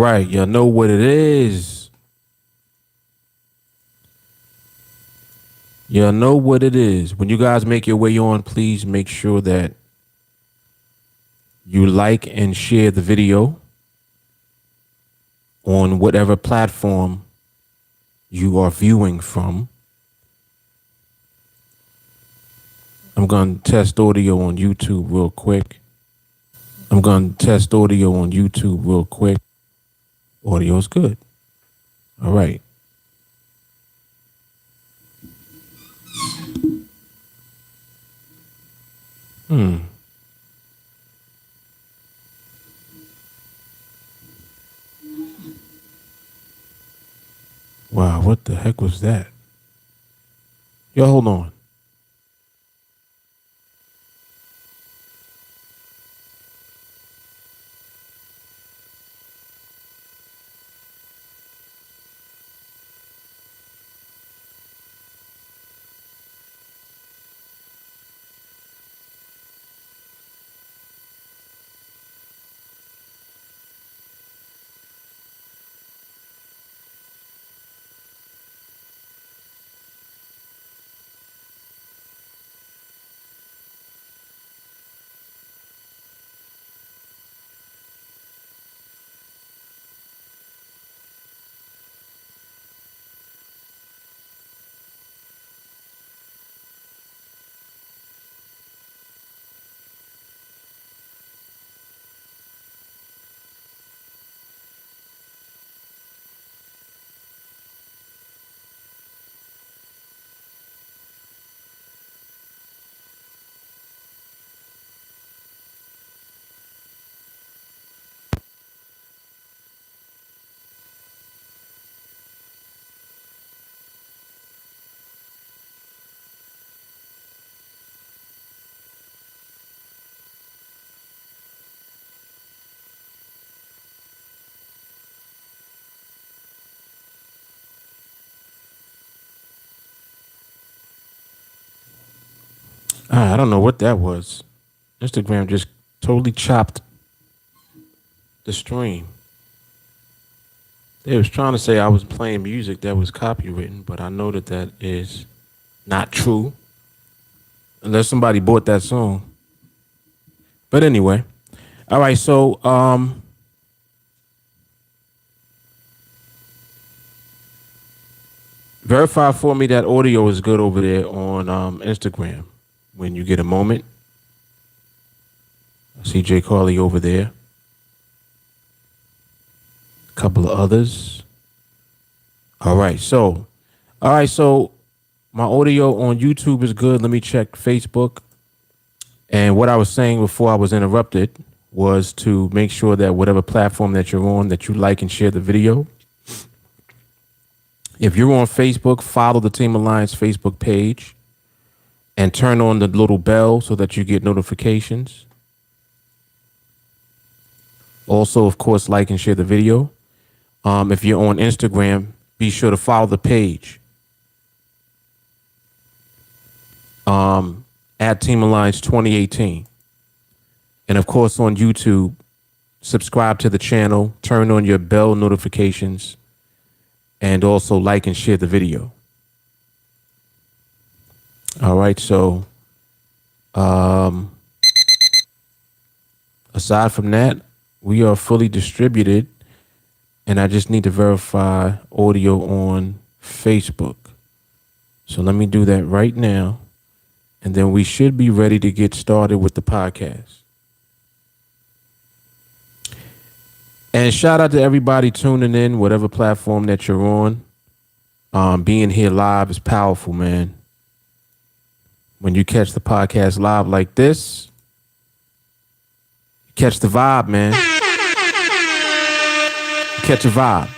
right, y'all know what it is. Y'all know what it is. When you guys make your way on, please make sure that you like and share the video on whatever platform you are viewing from. I'm going to test audio on YouTube real quick. Audio's good. All right. Wow, what the heck was that? Yo, hold on. I don't know what that was. Instagram just totally chopped the stream. They was trying to say I was playing music that was copywritten, but I know that that is not true. Unless somebody bought that song. But anyway. All right, so verify for me that audio is good over there on Instagram when you get a moment. I see Jay Carly over there. A couple of others. All right, so my audio on YouTube is good. Let me check Facebook. And what I was saying before I was interrupted was to make sure that whatever platform that you're on, that you like and share the video. If you're on Facebook, follow the TeamAlliance Facebook page and turn on the little bell so that you get notifications. Also, of course, like and share the video. If you're on Instagram, be sure to follow the page at TeamAlliance 2018. And of course, on YouTube, subscribe to the channel, turn on your bell notifications, and also like and share the video. All right, so aside from that, we are fully distributed, and I just need to verify audio on Facebook. So let me do that right now, and then we should be ready to get started with the podcast. And shout out to everybody tuning in, whatever platform that you're on. Being here live is powerful, man. When you catch the podcast live like this, you catch the vibe, man. You catch a vibe.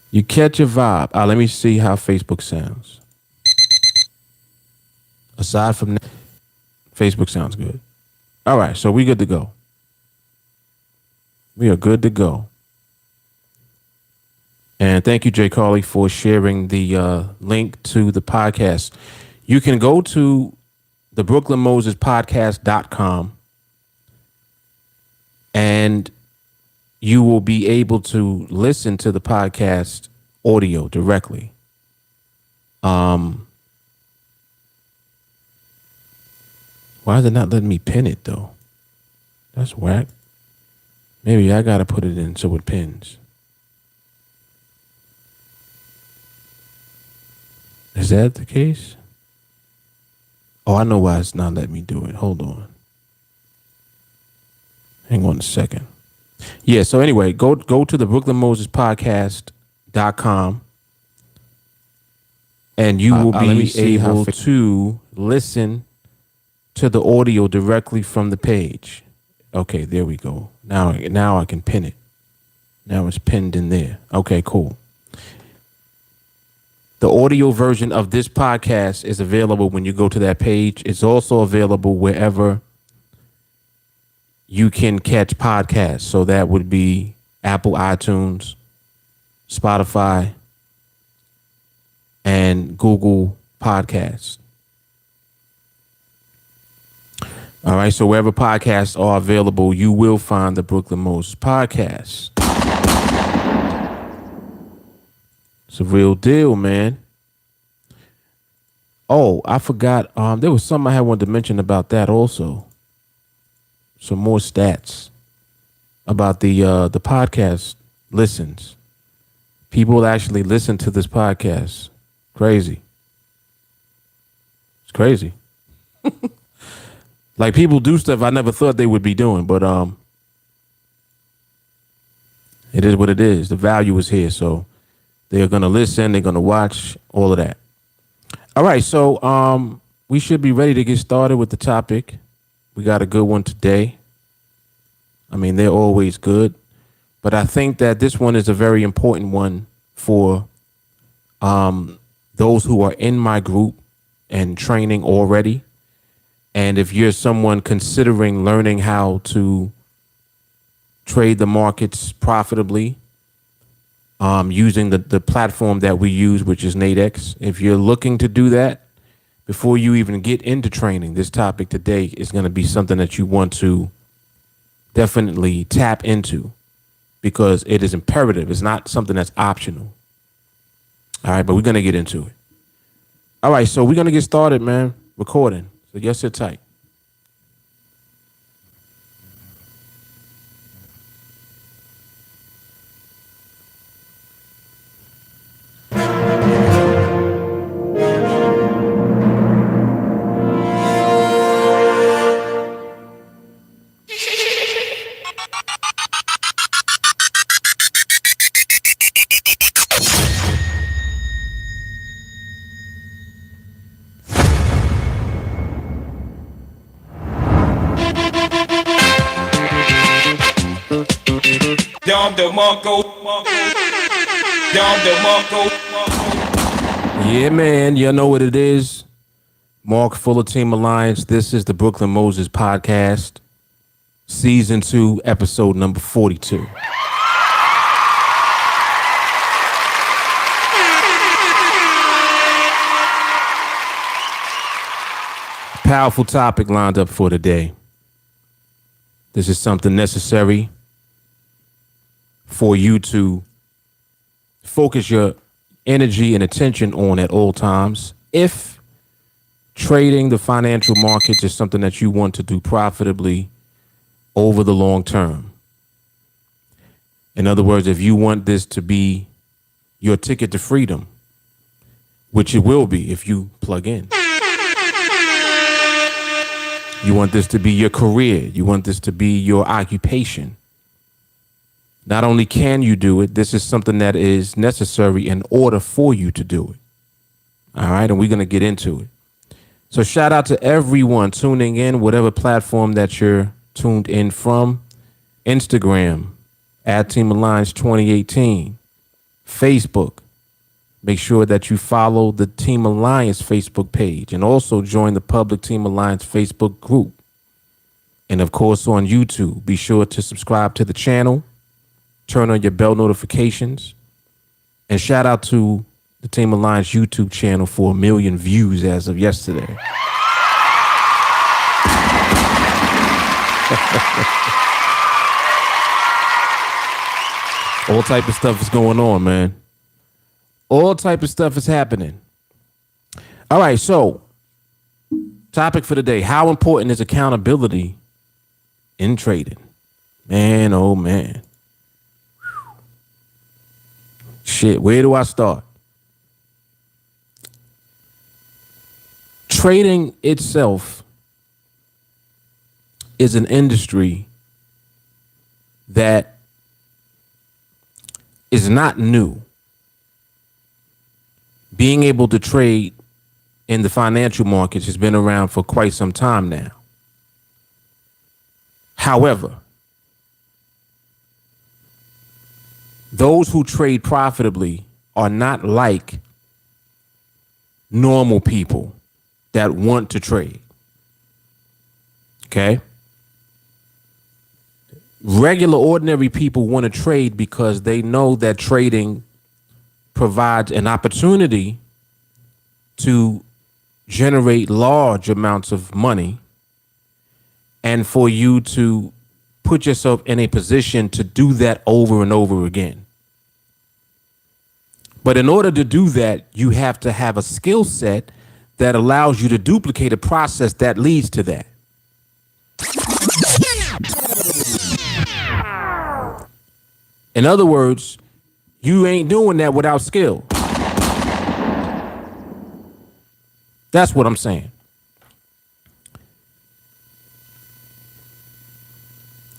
You catch a vibe. Let me see how Facebook sounds. Aside from that, Facebook sounds good. All right, so we good to go. We are good to go. And thank you, Jay Carly, for sharing the link to the podcast. You can go to the BrooklynMosesPodcast.com and you will be able to listen to the podcast audio directly. Why is it not letting me pin it though? That's whack. Maybe I gotta put it in so it pins. Is that the case? Oh, I know why it's not letting me do it. Hold on. Hang on a second. Yeah, so anyway, go to the BrooklynMosesPodcast.com and you will be able to listen to the audio directly from the page. Okay, there we go. Now I can pin it. Now it's pinned in there. Okay, cool. The audio version of this podcast is available when you go to that page. It's also available wherever you can catch podcasts. So that would be Apple iTunes, Spotify, and Google Podcasts. All right, so wherever podcasts are available, you will find the Brooklyn Moses Podcast. It's a real deal, man. Oh, I forgot. There was something I had wanted to mention about that also. Some more stats about the podcast listens. People actually listen to this podcast. Crazy. It's crazy. Like, people do stuff I never thought they would be doing, but it is what it is. The value is here, so they're gonna listen, they're gonna watch, all of that. All right, so we should be ready to get started with the topic. We got a good one today. I mean, they're always good, but I think that this one is a very important one for those who are in my group and training already. And if you're someone considering learning how to trade the markets profitably, using the platform that we use, which is NADEX, if you're looking to do that, before you even get into training, this topic today is going to be something that you want to definitely tap into, because it is imperative. It's not something that's optional. All right, but we're going to get into it. All right, so we're going to get started, man, recording. So just sit tight. Yeah, man, you know what it is. Mark Fuller, TeamAlliance. This is the Brooklyn Moses Podcast, Season 2, Episode number 42. Powerful topic lined up for today. This is something necessary for you to focus your energy and attention on at all times. If trading the financial markets is something that you want to do profitably over the long term. In other words, if you want this to be your ticket to freedom, which it will be if you plug in. You want this to be your career. You want this to be your occupation. Not only can you do it, this is something that is necessary in order for you to do it. All right, and we're going to get into it. So shout out to everyone tuning in, whatever platform that you're tuned in from. Instagram, @TeamAlliance 2018. Facebook, make sure that you follow the TeamAlliance Facebook page and also join the public TeamAlliance Facebook group. And of course, on YouTube, be sure to subscribe to the channel. Turn on your bell notifications, and shout out to the TeamAlliance YouTube channel for 1 million views as of yesterday. All type of stuff is going on, man. All type of stuff is happening. All right, so topic for the day: how important is accountability in trading? Man, oh man. Shit, where do I start? Trading itself is an industry that is not new. Being able to trade in the financial markets has been around for quite some time now. However, those who trade profitably are not like normal people that want to trade. Okay? Regular, ordinary people want to trade because they know that trading provides an opportunity to generate large amounts of money and for you to put yourself in a position to do that over and over again. But in order to do that, you have to have a skill set that allows you to duplicate a process that leads to that. In other words, you ain't doing that without skill. That's what I'm saying.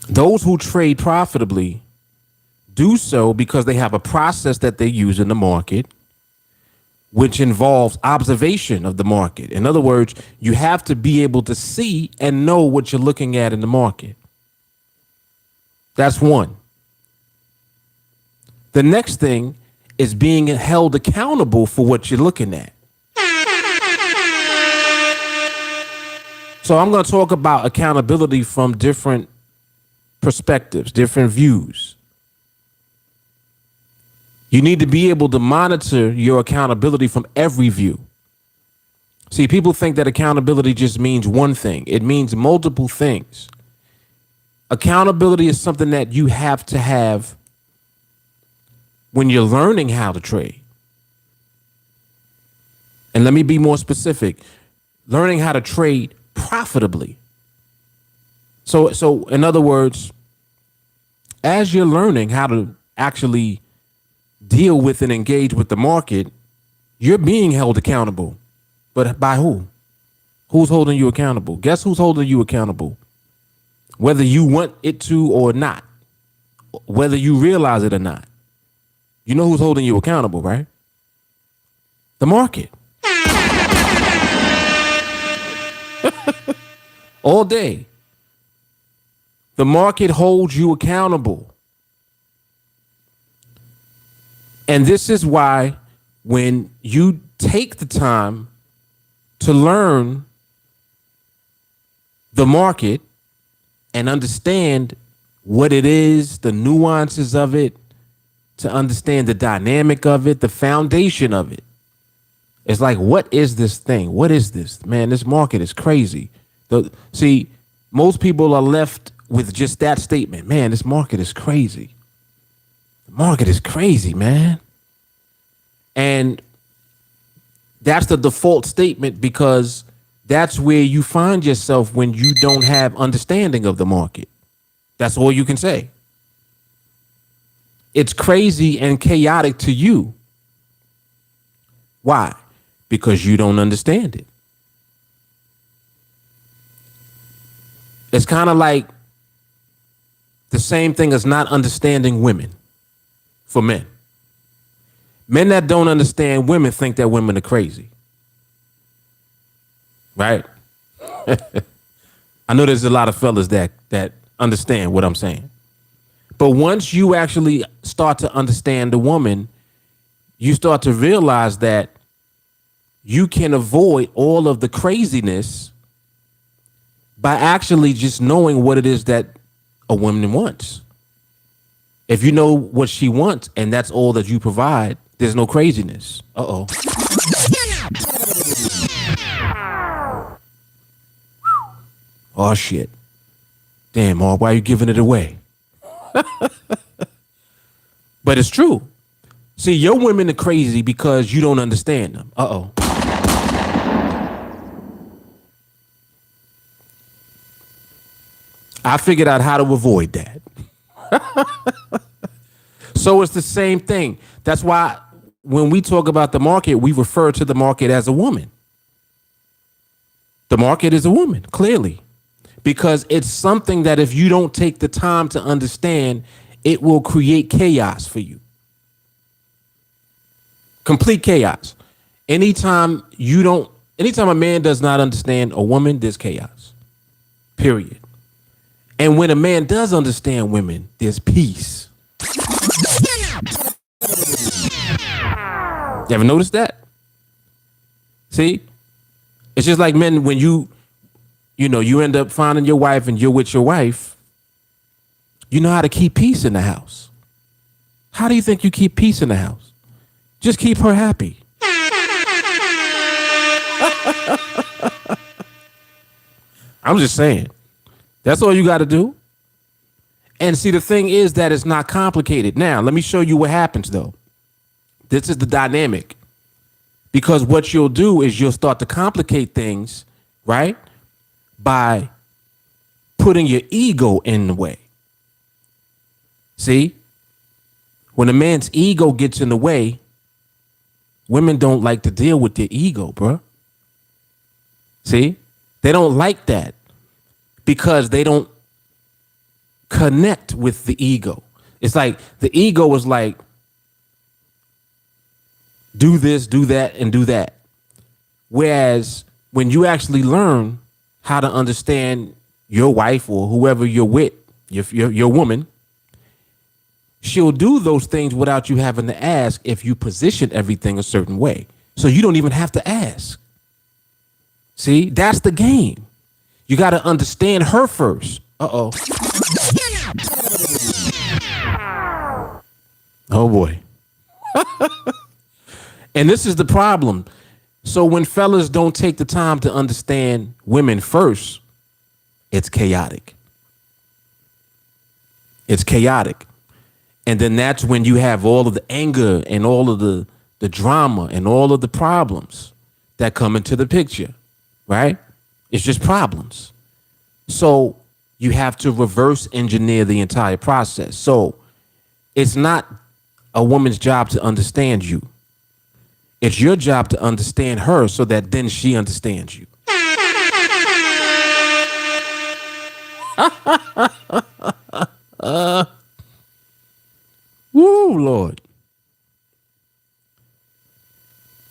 Those who trade profitably do so because they have a process that they use in the market, which involves observation of the market. In other words, you have to be able to see and know what you're looking at in the market. That's one. The next thing is being held accountable for what you're looking at. So I'm going to talk about accountability from different perspectives, different views. You need to be able to monitor your accountability from every view. See, people think that accountability just means one thing. It means multiple things. Accountability is something that you have to have when you're learning how to trade. And let me be more specific. Learning how to trade profitably. So in other words, as you're learning how to actually deal with and engage with the market, you're being held accountable. But by who? Who's holding you accountable? Guess who's holding you accountable? Whether you want it to or not, whether you realize it or not. You know who's holding you accountable, right? The market. All day. The market holds you accountable. And this is why when you take the time to learn the market and understand what it is, the nuances of it, to understand the dynamic of it, the foundation of it. It's like, what is this thing? What is this? Man, this market is crazy. See, most people are left with just that statement. Man, this market is crazy. The market is crazy, man. And that's the default statement because that's where you find yourself when you don't have understanding of the market. That's all you can say. It's crazy and chaotic to you. Why? Because you don't understand it. It's kind of like the same thing as not understanding women for men. Men that don't understand women think that women are crazy. Right? I know there's a lot of fellas that understand what I'm saying. But once you actually start to understand the woman, you start to realize that you can avoid all of the craziness by actually just knowing what it is that a woman wants. If you know what she wants and that's all that you provide, there's no craziness. Uh-oh. Oh, shit. Damn, Mark, why are you giving it away? But it's true. See, your women are crazy because you don't understand them. I figured out how to avoid that. So it's the same thing. That's why when we talk about the market, we refer to the market as a woman. The market is a woman, clearly, because it's something that if you don't take the time to understand, it will create chaos for you. Complete chaos. Anytime a man does not understand a woman, there's chaos. Period. And when a man does understand women, there's peace. You ever noticed that? See? It's just like men when you end up finding your wife and you're with your wife, you know how to keep peace in the house. How do you think you keep peace in the house? Just keep her happy. I'm just saying. That's all you got to do. And see, the thing is that it's not complicated. Now, let me show you what happens, though. This is the dynamic. Because what you'll do is you'll start to complicate things, right? By putting your ego in the way. See? When a man's ego gets in the way, women don't like to deal with their ego, bruh. See? They don't like that because they don't connect with the ego. It's like the ego is like, do this, do that, and do that. Whereas when you actually learn how to understand your wife or whoever you're with, your woman, she'll do those things without you having to ask if you position everything a certain way. So you don't even have to ask. See, that's the game. You got to understand her first. Oh boy. And this is the problem. So when fellas don't take the time to understand women first, it's chaotic. It's chaotic. And then that's when you have all of the anger and all of the drama and all of the problems that come into the picture, right? It's just problems. So you have to reverse engineer the entire process. So it's not a woman's job to understand you. It's your job to understand her so that then she understands you. Woo, Lord.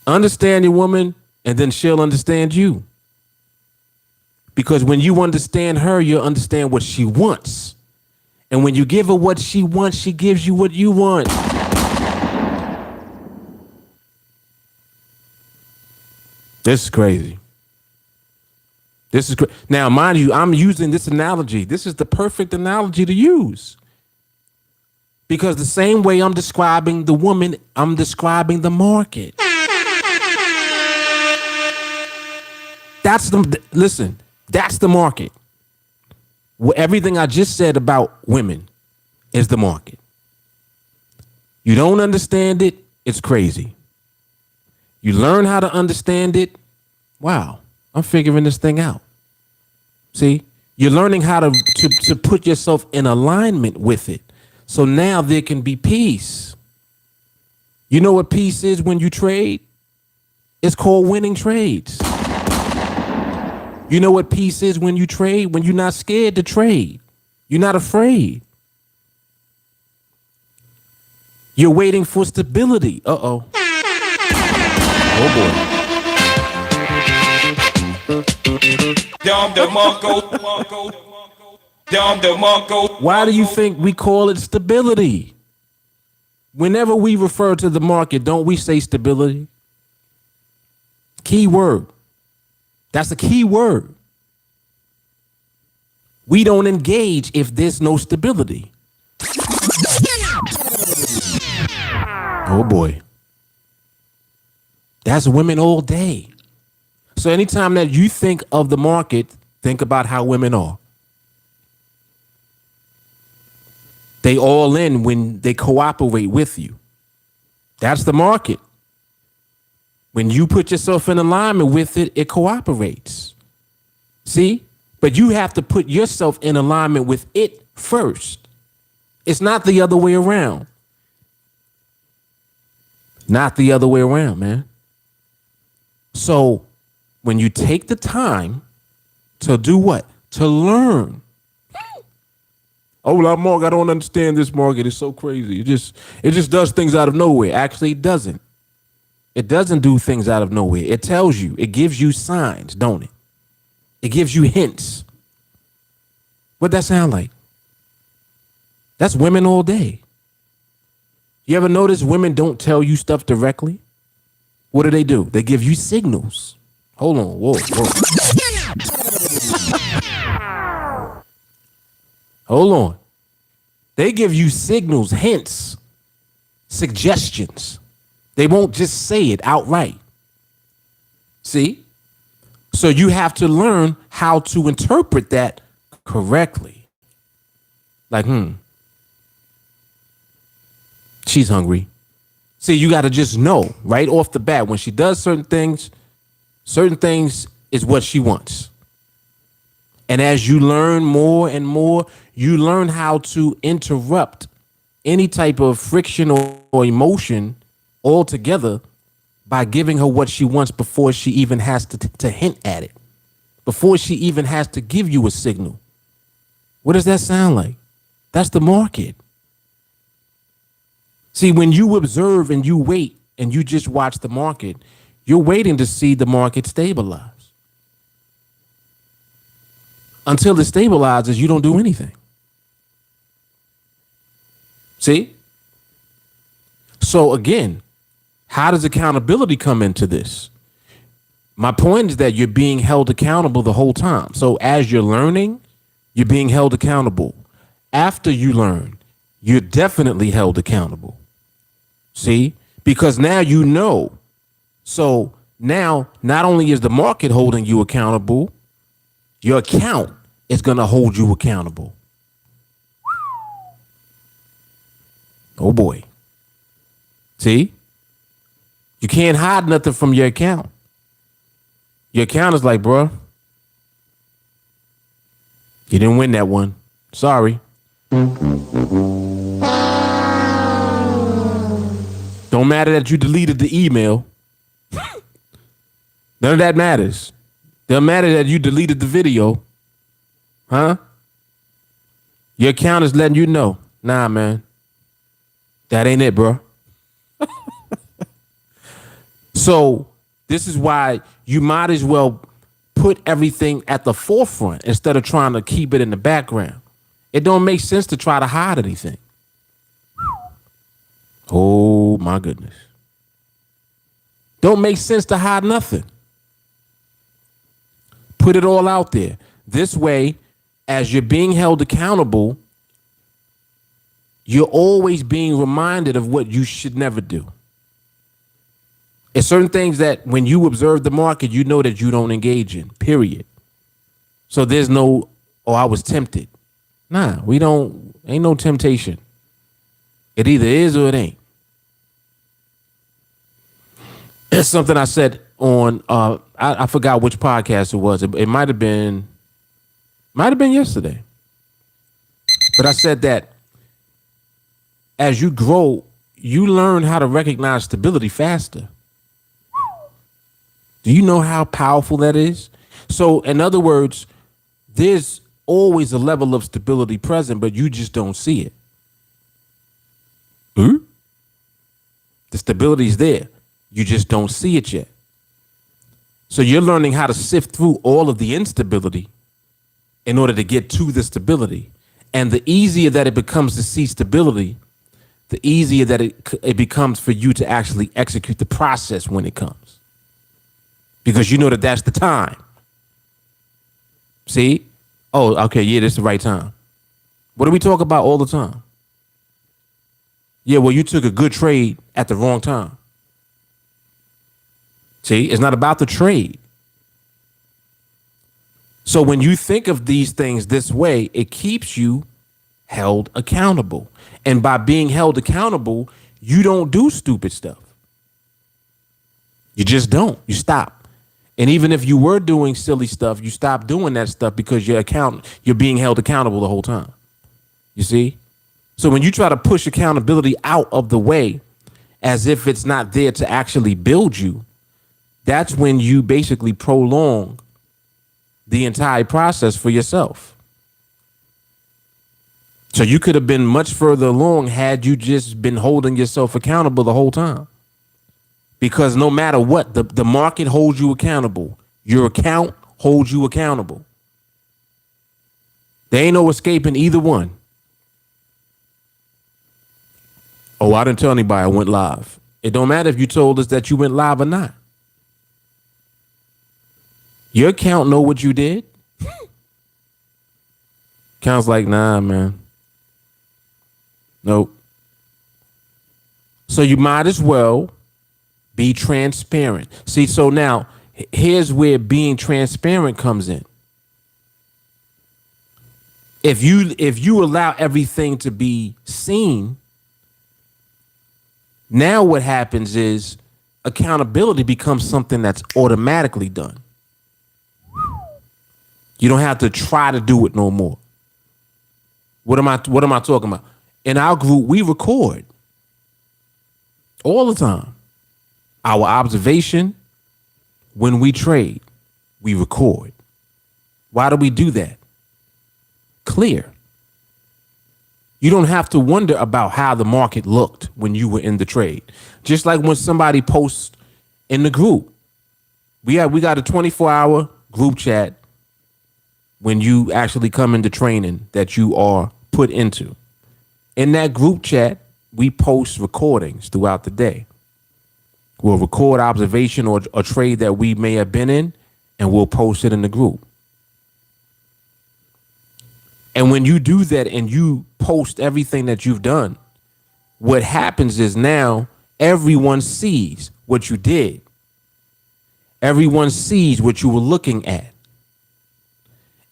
Understand your woman and then she'll understand you. Because when you understand her, you'll understand what she wants. And when you give her what she wants, she gives you what you want. This is crazy. Now, mind you, I'm using this analogy. This is the perfect analogy to use. Because the same way I'm describing the woman, I'm describing the market. That's the market. Everything I just said about women is the market. You don't understand it, it's crazy. You learn how to understand it. Wow, I'm figuring this thing out. See, you're learning how to put yourself in alignment with it. So now there can be peace. You know what peace is when you trade? It's called winning trades. You know what peace is when you trade? When you're not scared to trade. You're not afraid. You're waiting for stability. Oh boy. Why do you think we call it stability? Whenever we refer to the market, don't we say stability? Key word. That's a key word. We don't engage if there's no stability. Oh boy. That's women all day. So anytime that you think of the market, think about how women are. They all in when they cooperate with you. That's the market. When you put yourself in alignment with it, it cooperates. See? But you have to put yourself in alignment with it first. It's not the other way around. Not the other way around, man. So when you take the time to do what? To learn. Oh, well, Mark, I don't understand this market. It's so crazy. It just does things out of nowhere. Actually, it doesn't. It doesn't do things out of nowhere. It tells you. It gives you signs, don't it? It gives you hints. What'd that sound like? That's women all day. You ever notice women don't tell you stuff directly? What do? They give you signals. Hold on. Whoa. Hold on. They give you signals, hints, suggestions. They won't just say it outright. See? So you have to learn how to interpret that correctly. Like, she's hungry. See, you got to just know right off the bat when she does certain things is what she wants. And as you learn more and more, you learn how to interrupt any type of friction or emotion altogether by giving her what she wants before she even has to hint at it, before she even has to give you a signal. What does that sound like? That's the market. See, when you observe and you wait and you just watch the market, you're waiting to see the market stabilize. Until it stabilizes, you don't do anything. See? So again, how does accountability come into this? My point is that you're being held accountable the whole time. So as you're learning, you're being held accountable. After you learn, you're definitely held accountable. See? Because now you know. So now not only is the market holding you accountable, your account is going to hold you accountable. Oh boy. See? You can't hide nothing from your account. Your account is like, bro, you didn't win that one. Sorry. Don't matter that you deleted the email. None of that matters. Doesn't matter that you deleted the video. Huh? Your account is letting you know. Nah, man. That ain't it, bro. So this is why you might as well put everything at the forefront instead of trying to keep it in the background. It don't make sense to try to hide anything. Oh, my goodness. Don't make sense to hide nothing. Put it all out there. This way, as you're being held accountable, you're always being reminded of what you should never do. It's certain things that when you observe the market, you know that you don't engage in, period. So there's no, oh, I was tempted. Nah, ain't no temptation. It either is or it ain't. It's something I said on, I forgot which podcast it was. It might have been yesterday. But I said that as you grow, you learn how to recognize stability faster. Do you know how powerful that is? So in other words, there's always a level of stability present, but you just don't see it. The stability is there. You just don't see it yet. So you're learning how to sift through all of the instability in order to get to the stability. And the easier that it becomes to see stability, the easier that it becomes for you to actually execute the process when it comes. Because you know that that's the time. See? Oh, okay, yeah, this is the right time. What do we talk about all the time? Yeah, well, you took a good trade at the wrong time. See, it's not about the trade. So when you think of these things this way, it keeps you held accountable. And by being held accountable, you don't do stupid stuff. You just don't. You stop. And even if you were doing silly stuff, you stop doing that stuff because you're being held accountable the whole time. You see? So when you try to push accountability out of the way as if it's not there to actually build you, that's when you basically prolong the entire process for yourself. So you could have been much further along had you just been holding yourself accountable the whole time. Because no matter what, the market holds you accountable. Your account holds you accountable. There ain't no escaping either one. Oh, I didn't tell anybody I went live. It don't matter if you told us that you went live or not. Your account know what you did. Account's like, nah, man. Nope. So you might as well be transparent. See, so now here's where being transparent comes in. If you allow everything to be seen, now what happens is accountability becomes something that's automatically done. You don't have to try to do it no more. What am I talking about? In our group, we record all the time. Our observation when we trade, we record. Why do we do that? Clear. You don't have to wonder about how the market looked when you were in the trade. Just like when somebody posts in the group. We got a 24-hour group chat when you actually come into training that you are put into. In that group chat, we post recordings throughout the day. We'll record observation or a trade that we may have been in, and we'll post it in the group. And when you do that and you post everything that you've done, what happens is now everyone sees what you did. Everyone sees what you were looking at.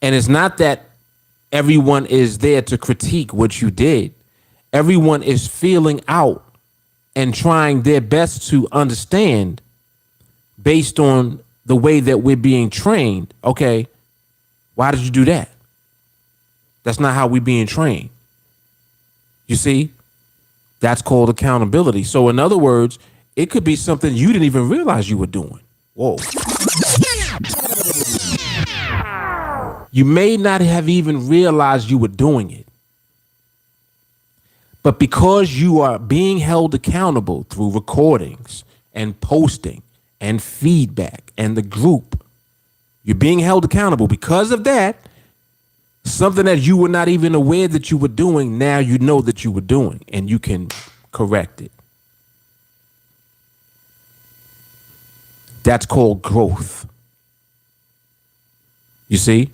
And it's not that everyone is there to critique what you did. Everyone is feeling out and trying their best to understand based on the way that we're being trained. Okay, why did you do that? That's not how we're being trained. You see, that's called accountability. So in other words, it could be something you didn't even realize you were doing. Whoa. You may not have even realized you were doing it. But because you are being held accountable through recordings and posting and feedback and the group, you're being held accountable. Because of that, something that you were not even aware that you were doing, now you know that you were doing and you can correct it. That's called growth. You see?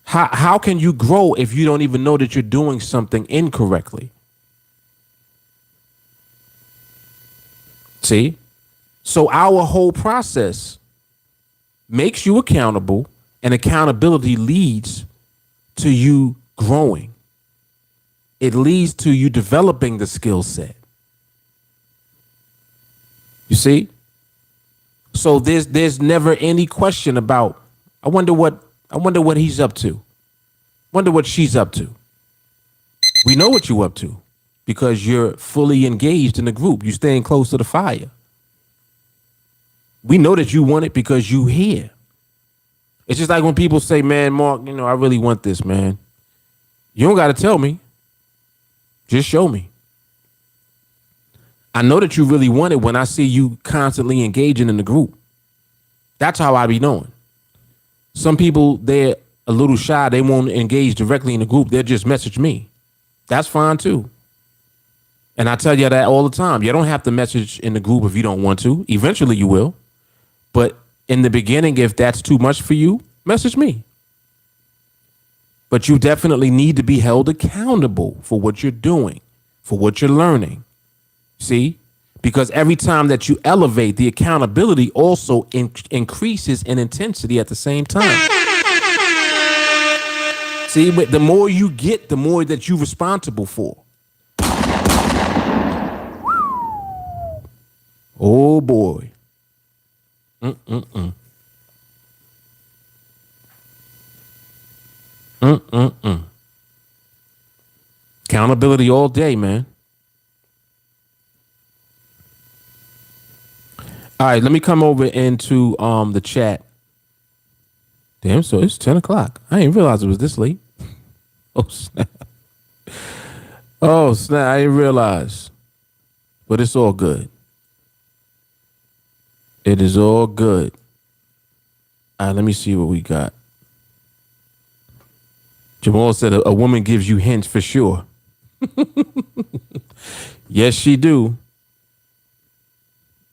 How can you grow if you don't even know that you're doing something incorrectly? See? So our whole process makes you accountable, and accountability leads to you growing. It leads to you developing the skill set. You see? So there's never any question about, I wonder what he's up to. Wonder what she's up to. We know what you're up to because you're fully engaged in the group. You're staying close to the fire. We know that you want it because you here. It's just like when people say, man, Mark, I really want this, man. You don't got to tell me. Just show me. I know that you really want it when I see you constantly engaging in the group. That's how I be knowing. Some people, they're a little shy. They won't engage directly in the group. They'll just message me. That's fine too. And I tell you that all the time. You don't have to message in the group if you don't want to. Eventually you will. But in the beginning, if that's too much for you, message me. But you definitely need to be held accountable for what you're doing, for what you're learning. See? Because every time that you elevate, the accountability also increases in intensity at the same time. See, but the more you get, the more that you're responsible for. Oh boy. Mm-mm-mm. Mm-mm-mm. Accountability all day, man. All right, let me come over into the chat. Damn, so it's 10 o'clock. I didn't realize it was this late. Oh snap. Oh snap, I didn't realize. But it's all good. It is all good. All right, let me see what we got. Jamal said a woman gives you hints for sure. Yes, she do.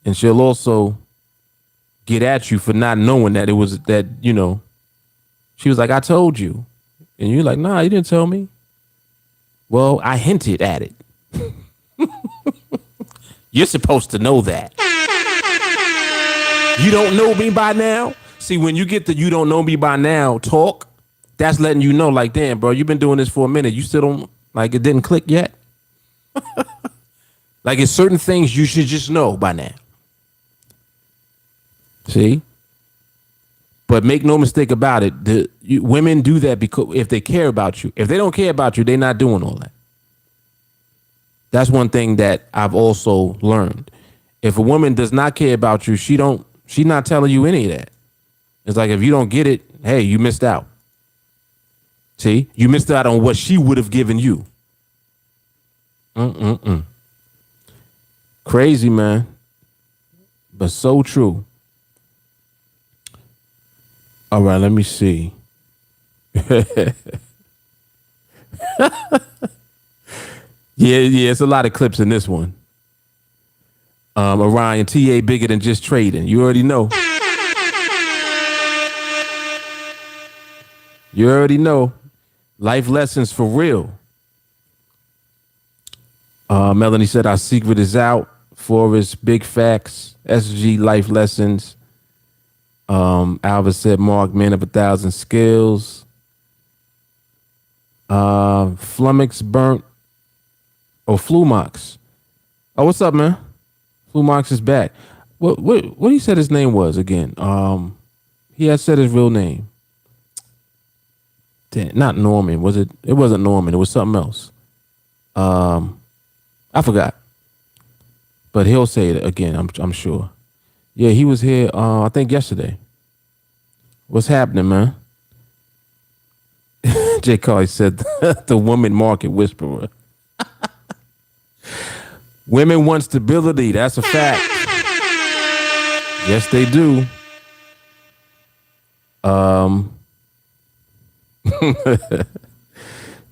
And she'll also get at you for not knowing that it was that, she was like, I told you. And you're like, nah, you didn't tell me. Well, I hinted at it. You're supposed to know that. You don't know me by now? See, when you get the you don't know me by now talk, that's letting you know, like, damn, bro, you've been doing this for a minute. You still don't, like, it didn't click yet? Like, it's certain things you should just know by now. See? But make no mistake about it, women do that because if they care about you. If they don't care about you, they're not doing all that. That's one thing that I've also learned. If a woman does not care about you, she's not telling you any of that. It's like, if you don't get it, hey, you missed out. See, you missed out on what she would have given you. Crazy, man. But so true. All right, let me see. Yeah, it's a lot of clips in this one. Orion, TA bigger than just trading. You already know. You already know. Life lessons for real. Melanie said our secret is out. Forrest, big facts. SG, life lessons. Alva said Mark, man of 1,000 skills. Flummox burnt. Oh, Flumox. Oh, what's up, man? Flumox is back. What he said his name was again? He had said his real name. Not Norman. Was it? It wasn't Norman. It was something else. I forgot. But he'll say it again. I'm sure. Yeah, he was here. I think yesterday. What's happening, man? Jay Carly said the woman market whisperer. Women want stability. That's a fact. Yes, they do.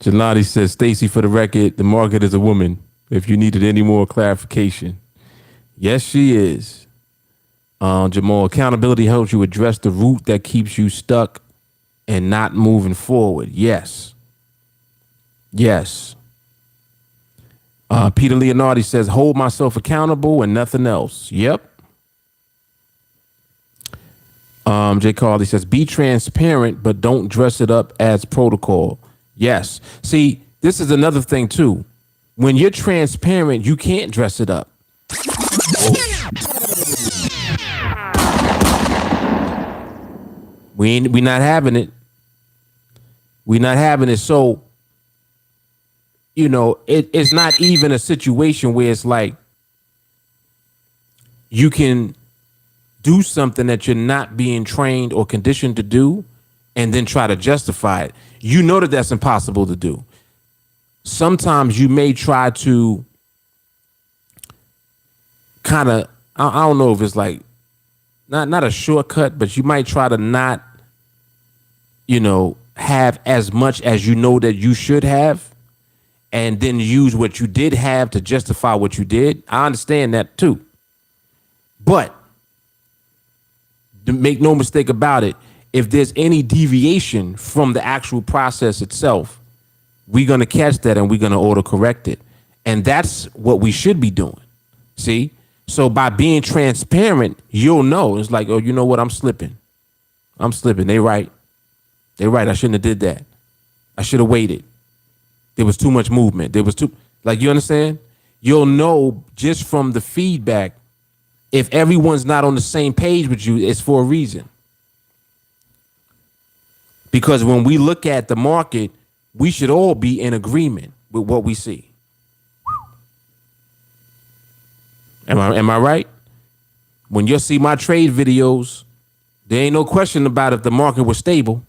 Janati says, Stacy, for the record, the market is a woman. If you needed any more clarification. Yes, she is. Jamal, accountability helps you address the root that keeps you stuck and not moving forward. Yes. Yes. Peter Leonardi says, hold myself accountable and nothing else. Yep. Jay Carly says, be transparent, but don't dress it up as protocol. Yes. See, this is another thing too. When you're transparent, you can't dress it up. We not having it. We not having it. So, it's not even a situation where it's like you can do something that you're not being trained or conditioned to do and then try to justify it. You know that that's impossible to do. Sometimes you may try to kind of, I don't know if it's like not a shortcut, but you might try to not, have as much as you know that you should have, and then use what you did have to justify what you did. I understand that too. But make no mistake about it, if there's any deviation from the actual process itself, we're going to catch that and we're going to auto correct it. And that's what we should be doing. See? So by being transparent, you'll know. It's like, oh, you know what? I'm slipping. They right. I shouldn't have did that. I should have waited. There was too much movement. There was too, like, you understand? You'll know just from the feedback. If everyone's not on the same page with you, it's for a reason. Because when we look at the market, we should all be in agreement with what we see. Am I right? When you see my trade videos, there ain't no question about if the market was stable.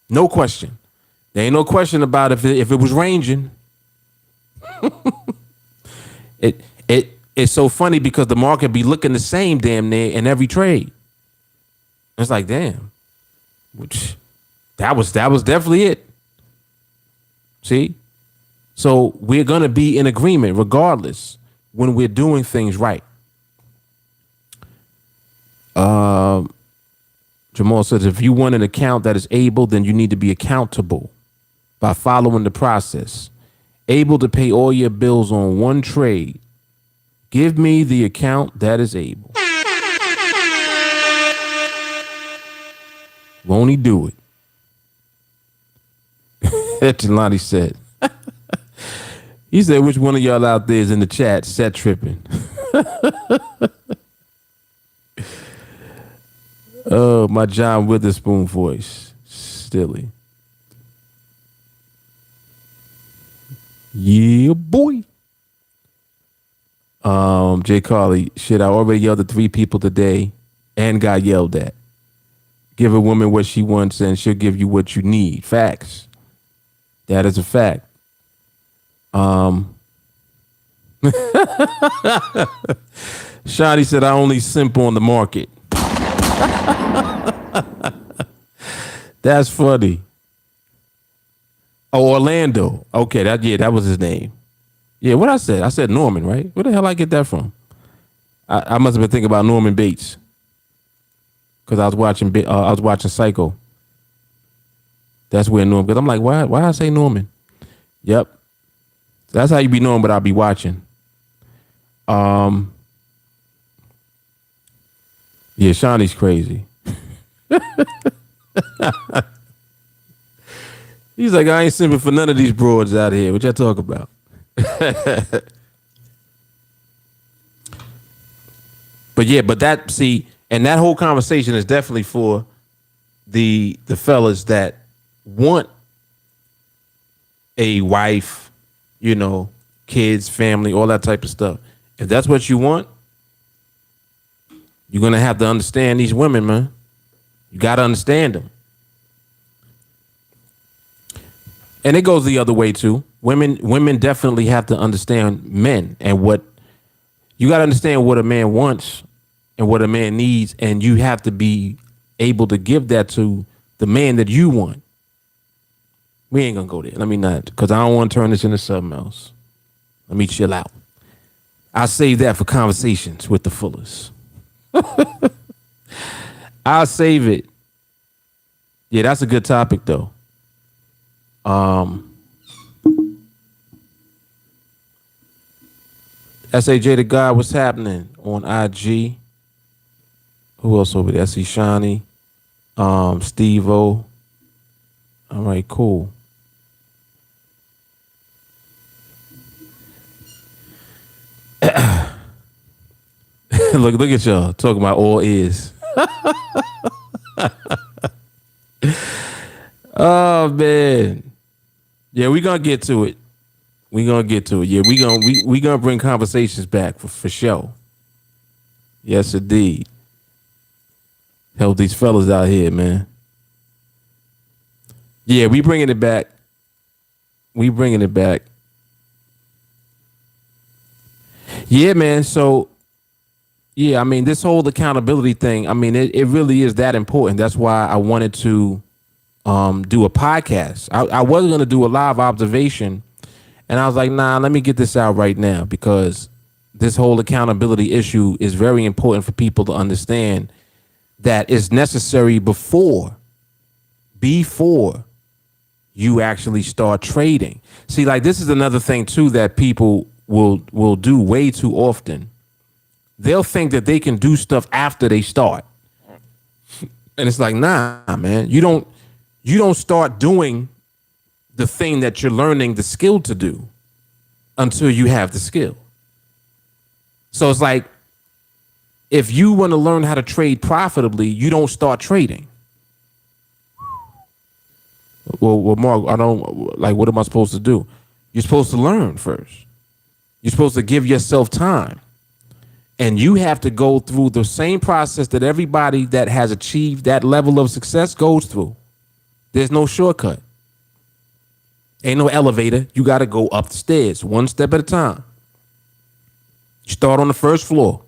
No question. There ain't no question about if it was ranging. It's so funny because the market be looking the same damn near in every trade. It's like, damn, which that was definitely it. See? So we're gonna be in agreement regardless when we're doing things right. Jamal says, if you want an account that is able, then you need to be accountable by following the process. Able to pay all your bills on one trade. Give me the account that is able. Won't he do it? Jelani said. He said, which one of y'all out there is in the chat set tripping? Oh, my John Witherspoon voice. Stilly. Yeah, boy. Jay Carly, shit, I already yelled at 3 people today and got yelled at. Give a woman what she wants and she'll give you what you need. Facts. That is a fact. Shadi said, I only simp on the market. That's funny. Oh, Orlando. Okay, that was his name. Yeah, what I said? I said Norman, right? Where the hell I get that from? I must have been thinking about Norman Bates because I was watching Psycho. That's where Norman. Because I'm like, why I say Norman? Yep, that's how you be knowing, but I'll be watching. Yeah, Shawnee's crazy. He's like, I ain't simping for none of these broads out here. What y'all talk about? But that whole conversation is definitely for the fellas that want a wife, kids, family, all that type of stuff. If that's what you want, you're gonna have to understand these women, man. You gotta understand them. And it goes the other way too. Women definitely have to understand men and what you got to understand what a man wants and what a man needs, and you have to be able to give that to the man that you want. We ain't gonna go there. Let me not, because I don't want to turn this into something else. Let me chill out. I'll save that for conversations with the Fullers. I'll save it. Yeah, that's a good topic though. SAJ the God, what's happening on IG? Who else over there? I see Shawnee, Steve-O. All right, cool. look at y'all talking about all ears. Oh man. Yeah, we gonna get to it. Yeah, we gonna bring conversations back for sure. Yes, indeed. Help these fellas out here, man. Yeah, we bringing it back. Yeah, man. So, yeah, I mean, this whole accountability thing, I mean, it really is that important. That's why I wanted to do a podcast. I wasn't going to do a live observation. And I was like, nah, let me get this out right now, because this whole accountability issue is very important for people to understand that it's necessary before you actually start trading. See, like, this is another thing too that people will do way too often. They'll think that they can do stuff after they start. And it's like, nah, man, you you don't start doing the thing that you're learning the skill to do until you have the skill. So it's like, if you want to learn how to trade profitably, you don't start trading. Well, Mark, I don't like. What am I supposed to do? You're supposed to learn first. You're supposed to give yourself time, and you have to go through the same process that everybody that has achieved that level of success goes through. There's no shortcut. Ain't no elevator. You got to go up the stairs, one step at a time. You start on the first floor.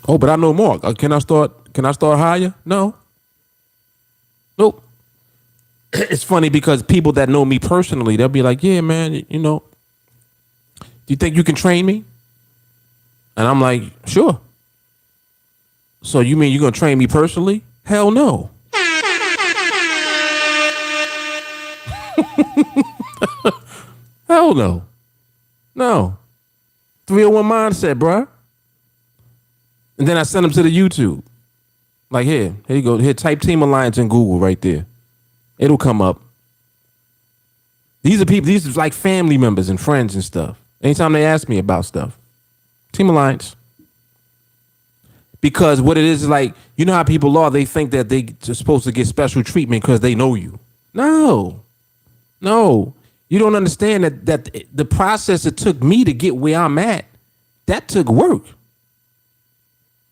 Oh, but I know more. Can I start higher? No. Nope. It's funny because people that know me personally, they'll be like, yeah, man, do you think you can train me? And I'm like, sure. So you mean you're going to train me personally? Hell no. Hell no. No. 301 mindset, bruh. And then I sent them to the YouTube. Like, here you go. Here, type TeamAlliance in Google right there. It'll come up. These are people, these are like family members and friends and stuff. Anytime they ask me about stuff. TeamAlliance. Because what it is like, you know how people are, they think that they're supposed to get special treatment because they know you. No. You don't understand that the process it took me to get where I'm at, that took work.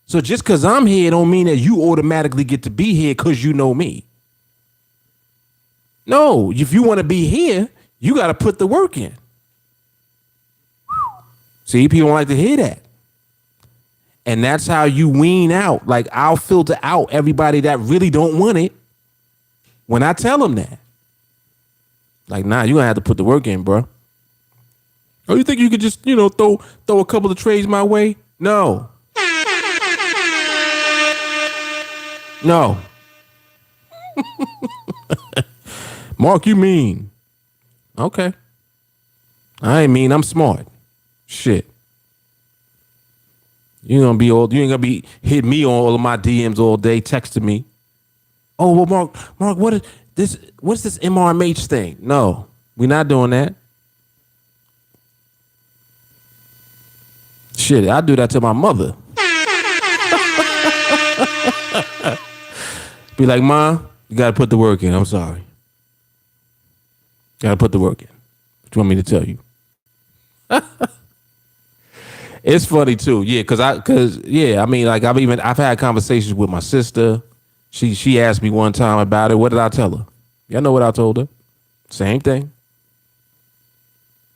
So just because I'm here don't mean that you automatically get to be here because you know me. No, if you want to be here, you got to put the work in. See, people don't like to hear that. And that's how you wean out. Like, I'll filter out everybody that really don't want it when I tell them that. Like, nah, you're going to have to put the work in, bro. Oh, you think you could just, throw a couple of trades my way? No. No. Mark, you mean? Okay. I ain't mean, I'm smart. Shit. You ain't gonna be hitting me on all of my DMs all day, texting me. Oh, well, Mark, what's this MRMH thing? No, we're not doing that. Shit, I do that to my mother. Be like, Mom, you gotta put the work in. I'm sorry. Gotta put the work in. What do you want me to tell you? It's funny too, yeah, I've had conversations with my sister. She asked me one time about it. What did I tell her? Y'all know what I told her? Same thing.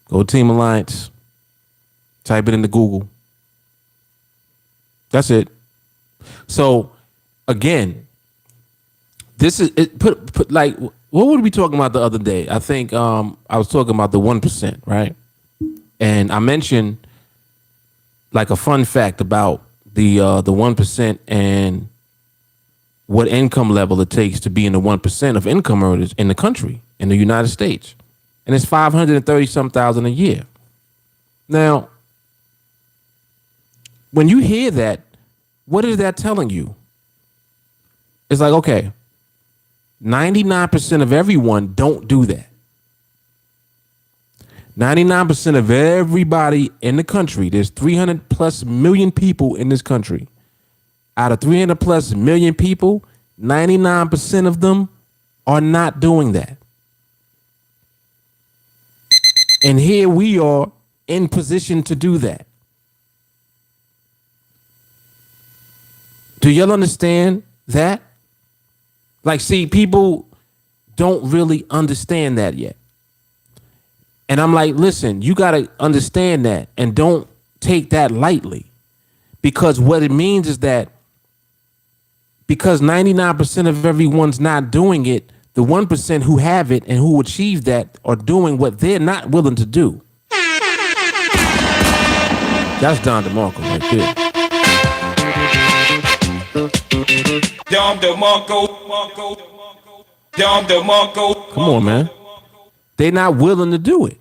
Go to TeamAlliance. Type it into Google. That's it. So again, this is it. Put like, what were we talking about the other day? I think I was talking about the 1%, right? And I mentioned like a fun fact about the 1% and what income level it takes to be in the 1% of income earners in the country, in the United States. And it's 530-some thousand a year. Now, when you hear that, what is that telling you? It's like, okay, 99% of everyone don't do that. 99% of everybody in the country, there's 300 plus million people in this country. Out of 300 plus million people, 99% of them are not doing that. And here we are in position to do that. Do y'all understand that? Like, see, people don't really understand that yet. And I'm like, listen, you got to understand that and don't take that lightly. Because what it means is that because 99% of everyone's not doing it, the 1% who have it and who achieve that are doing what they're not willing to do. That's Don DeMarco right there. Come on, man. They're not willing to do it.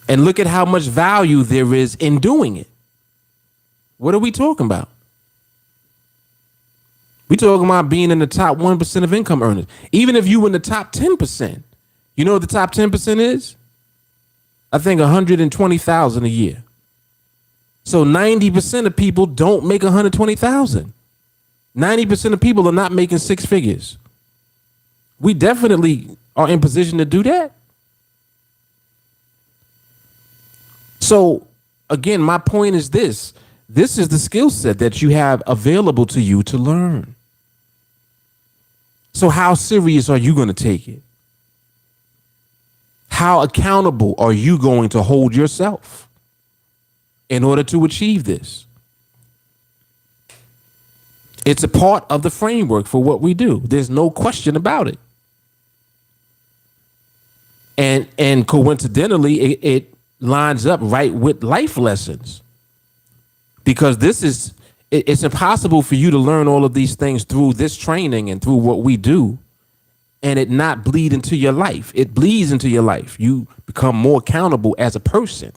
And look at how much value there is in doing it. What are we talking about? We talking about being in the top 1% of income earners. Even if you in the top 10%, you know what the top 10% is? I think 120,000 a year. So 90% of people don't make 120,000. 90% of people are not making six figures. We definitely are in position to do that. So again, my point is this. This is the skill set that you have available to you to learn. So how serious are you going to take it? How accountable are you going to hold yourself in order to achieve this? It's a part of the framework for what we do. There's no question about it. And coincidentally, it lines up right with life lessons. Because it's impossible for you to learn all of these things through this training and through what we do and it not bleed into your life. It bleeds into your life. You become more accountable as a person.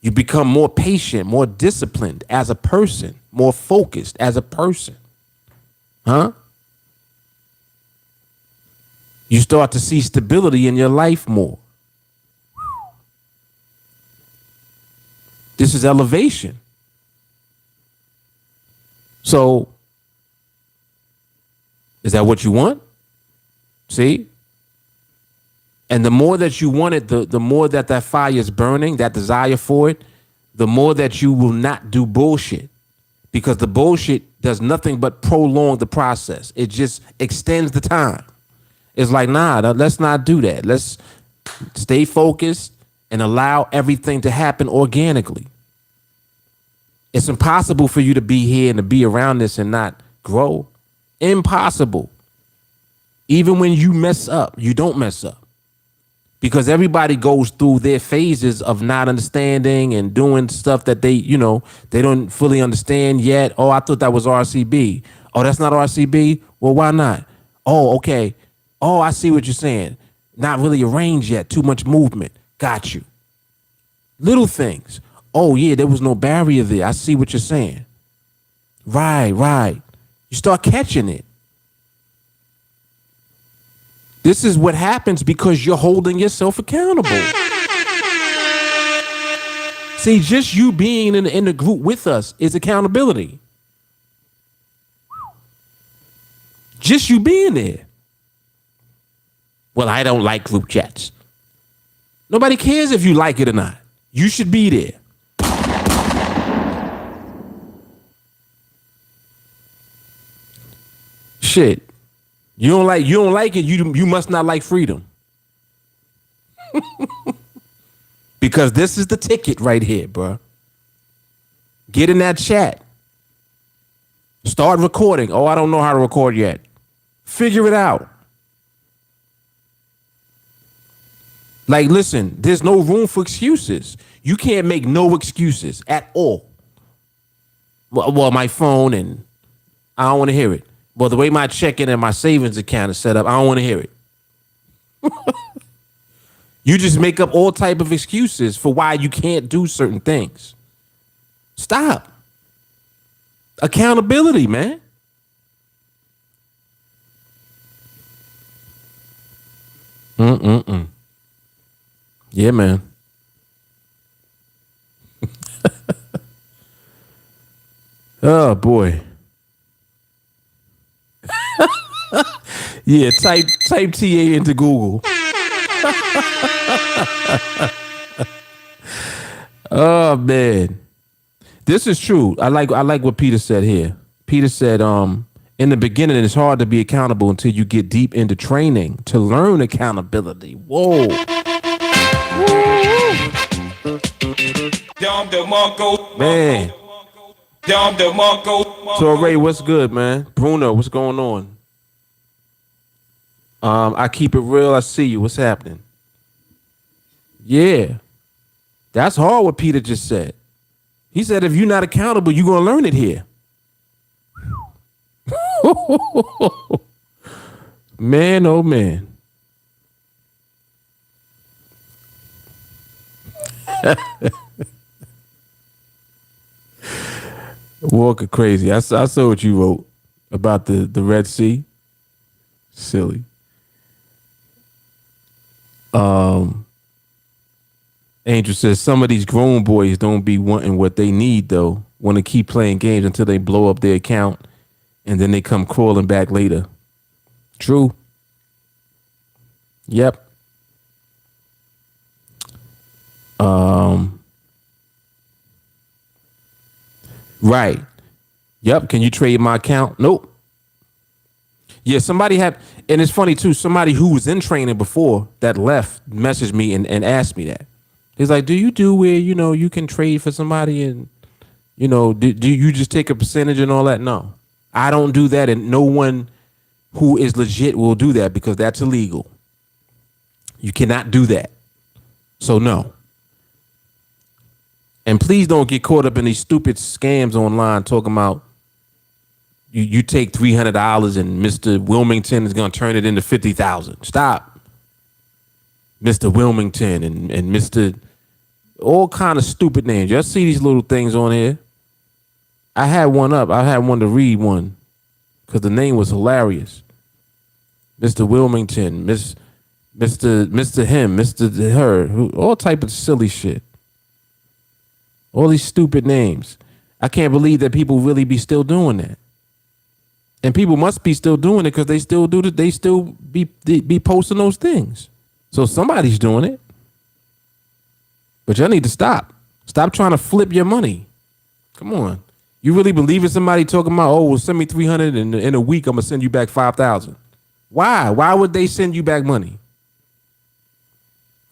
You become more patient, more disciplined as a person, more focused as a person. Huh? You start to see stability in your life more. This is elevation. So, is that what you want? See? And the more that you want it, the more that fire is burning, that desire for it, the more that you will not do bullshit. Because the bullshit does nothing but prolong the process. It just extends the time. It's like, nah, let's not do that. Let's stay focused and allow everything to happen organically. It's impossible for you to be here and to be around this and not grow. Impossible. Even when you mess up, you don't mess up. Because everybody goes through their phases of not understanding and doing stuff that they don't fully understand yet. Oh, I thought that was RCB. Oh, that's not RCB? Well, why not? Oh, okay. Oh, I see what you're saying. Not really arranged yet. Too much movement. Got you. Little things. Oh, yeah, there was no barrier there. I see what you're saying. Right. You start catching it. This is what happens because you're holding yourself accountable. See, just you being in the group with us is accountability. Just you being there. Well, I don't like group chats. Nobody cares if you like it or not. You should be there. Shit. You don't like it, you must not like freedom. Because this is the ticket right here, bro. Get in that chat. Start recording. Oh, I don't know how to record yet. Figure it out. Like, listen, there's no room for excuses. You can't make no excuses at all. Well, my phone and I don't want to hear it. Well, the way my checking and my savings account is set up, I don't want to hear it. You just make up all type of excuses for why you can't do certain things. Stop. Accountability, man. Yeah, man. Oh, boy. Yeah, type TA into Google. Oh, man. This is true. I like what Peter said here. Peter said, in the beginning, it's hard to be accountable until you get deep into training to learn accountability. Whoa. Man. So Ray, what's good, man? Bruno, what's going on? I keep it real. I see you. What's happening? Yeah. That's hard what Peter just said. He said, if you're not accountable, you're going to learn it here. Man, oh, man. Walker crazy. I saw what you wrote about the Red Sea. Silly. Angel says some of these grown boys don't be wanting what they need though. Want to keep playing games until they blow up their account, and then they come crawling back later. True. Yep. Right. Yep. Can you trade my account? Nope. Yeah, somebody had, and it's funny too. Somebody who was in training before that left messaged me and asked me that. He's like, "Do you do where you can trade for somebody and do you just take a percentage and all that?" No, I don't do that, and no one who is legit will do that because that's illegal. You cannot do that. So no. And please don't get caught up in these stupid scams online talking about you take $300 and Mr. Wilmington is going to turn it into 50,000. Stop. Mr. Wilmington and Mr. all kind of stupid names. Y'all see these little things on here? I had one up. I had one to read one because the name was hilarious. Mr. Wilmington, Mr. him, Mr. her, all type of silly shit. All these stupid names. I can't believe that people really be still doing that. And people must be still doing it because they still do it. They still be posting those things. So somebody's doing it. But y'all need to stop. Stop trying to flip your money. Come on. You really believe in somebody talking about, oh, well, send me 300 and in a week I'm going to send you back 5,000. Why? Why would they send you back money?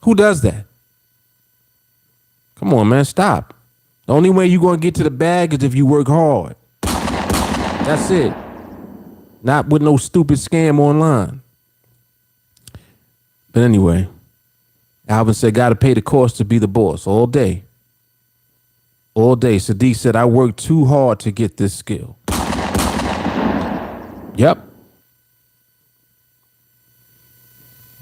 Who does that? Come on, man. Stop. The only way you're going to get to the bag is if you work hard. That's it. Not with no stupid scam online. But anyway, Alvin said, got to pay the cost to be the boss all day. All day. Sadiq said, I worked too hard to get this skill. Yep.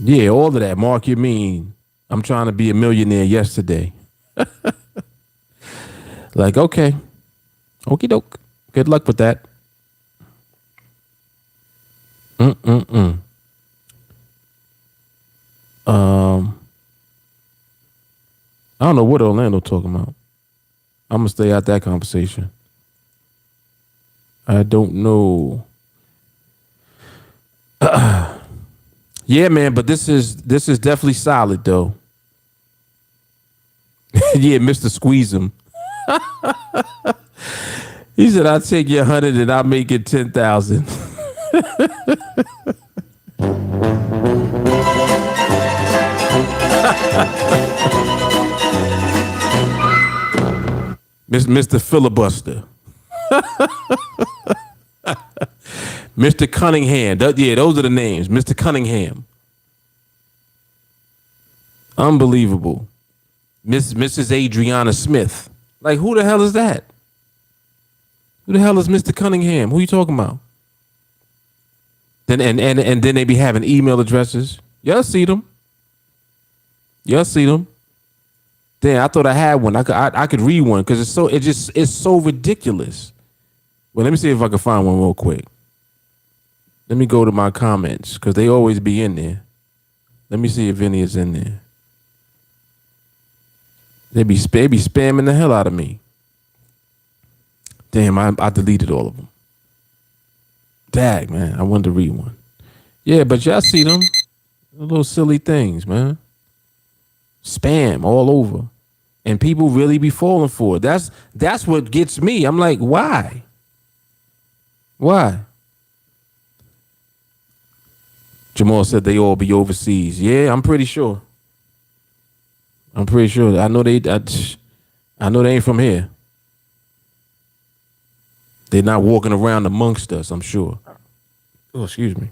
Yeah, all of that. Mark, you mean I'm trying to be a millionaire yesterday. Like, okay. Okie doke. Good luck with that. I don't know what Orlando talking about. I'm gonna stay out that conversation. I don't know. Yeah, man, but this is definitely solid though. Yeah, Mr. Squeeze him. He said, I'll take your 100 and I'll make it 10,000. Mr. Filibuster. Mr. Cunningham. Yeah, those are the names. Mr. Cunningham. Unbelievable. Mrs. Adriana Smith. Like, who the hell is that? Who the hell is Mr. Cunningham? Who you talking about? Then and then they be having email addresses. Y'all see them. Y'all see them. Damn, I thought I had one. I could read one because it's so ridiculous. Well, let me see if I can find one real quick. Let me go to my comments because they always be in there. Let me see if any is in there. They be spamming the hell out of me. Damn, I deleted all of them. Dag, man, I wanted to read one. Yeah, but y'all see them little silly things, man. Spam all over. And people really be falling for it. That's what gets me. I'm like, why? Why? Jamal said they all be overseas. Yeah, I'm pretty sure. I know they ain't from here. They're not walking around amongst us, I'm sure. Oh, excuse me.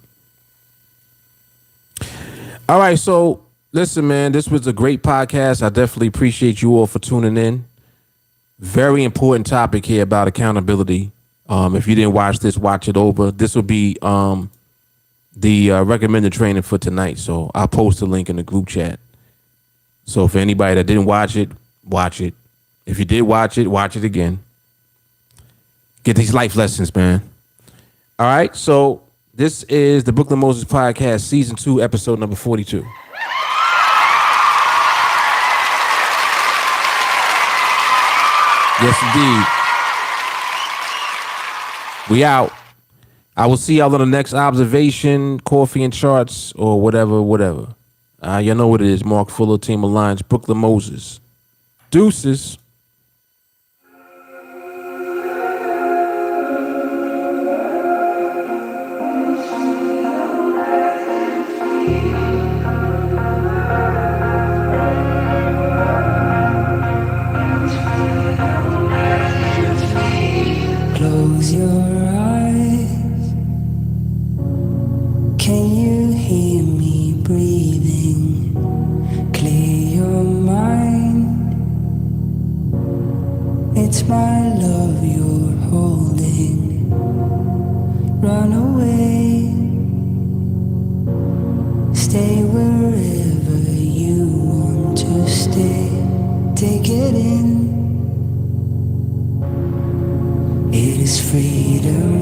All right, so listen, man, this was a great podcast. I definitely appreciate you all for tuning in. Very important topic here about accountability. If you didn't watch this, watch it over. This will be the recommended training for tonight. So I'll post a link in the group chat. So for anybody that didn't watch it, watch it. If you did watch it again. Get these life lessons, man. All right, so this is the Brooklyn Moses Podcast, Season 2, Episode number 42. Yes, indeed. We out. I will see y'all on the next observation, coffee and charts, or whatever. You know what it is. Mark Fuller, TeamAlliance, Brooklyn Moses. Deuces. Close your eyes. Can you hear me breathing? Clear your mind. It's my love you're holding. Run away. Stay wherever you want to stay. Take it in. It is freedom.